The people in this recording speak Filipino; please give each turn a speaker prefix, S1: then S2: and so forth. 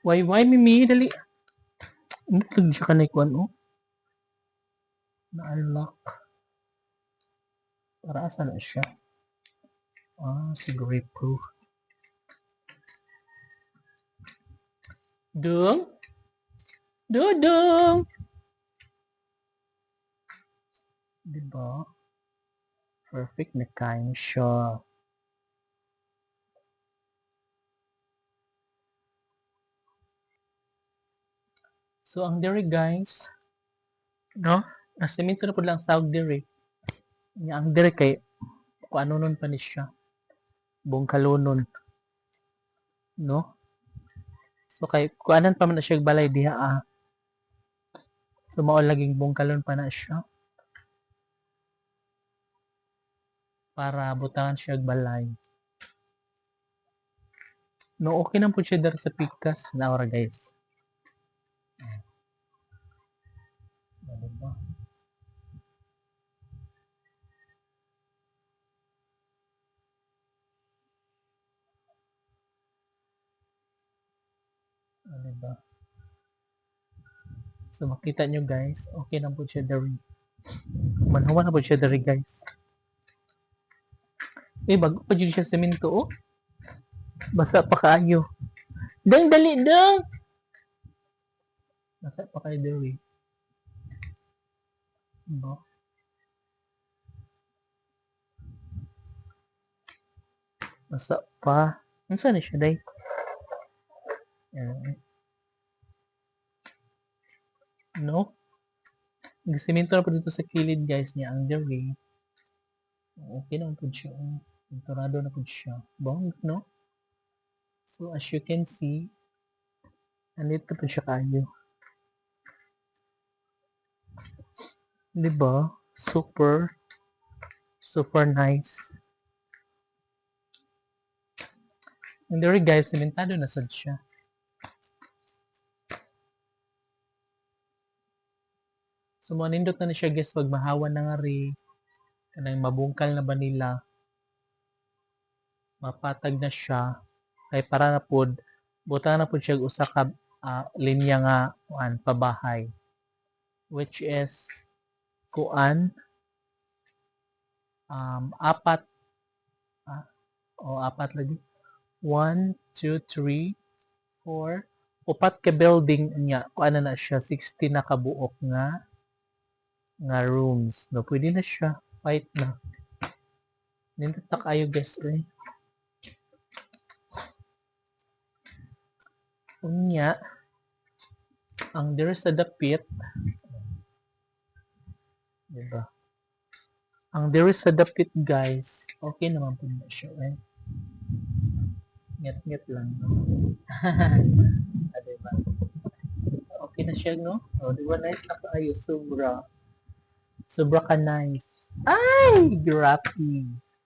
S1: Why, Mimi? Dali. Ano siya ka na ikuan, oh? Na-unlock. Para asa na siya? Siguro proof. Dung? Dudung! Diba? Perfect na kain siya. So, ang diri guys, no? Nasiminto na po lang sawag diri. Ang diri kay, kung ano nun pa ni siya. Buong kalunon. No? So, kay, kung anan pa man na siya balay diha, so, maol laging buong kalon pa na siya. Para butangan siya balay. No, okay na po siya dari sa pikas na ora guys. Diba? Diba? So makita nyo guys, okay na po siya dari. Manhawa na po siya dari guys. Bago pa dyan siya semento, oh. Basa pa kaayo. Dang, dali, dang! Basa pa kayo dari. Diba? Basa pa. Ano saan na siya, day? No? Nagsemento na po dito sa kilid guys niya ang dari. Okay na po siya. Pinturado na po siya. Bong, no? So as you can see, andito po siya kayo. Diba? Super nice. And there guys, sementado na sad siya. So manindot na siya guys pag mahawan na nga rin. Kanang mabungkal na ba nila. Mapatag na siya. Kay para na po, buta na po siya usa ka linya nga pabahay. Which is kuan apat apat lagi. 1, 2, 3, 4, upat ka building niya. Kuan na siya 60 na kabuok nga rooms. No, pwede na siya. Fight na. Nindot na kayo guys. Unya, ang there sa dapit, diba? Ang there sa dapit guys, okay naman po na siya. Nget-nget lang, no? Diba? Okay na siya, no? Diba nice na kaayo, sobra ka nice. Ay! Grabe!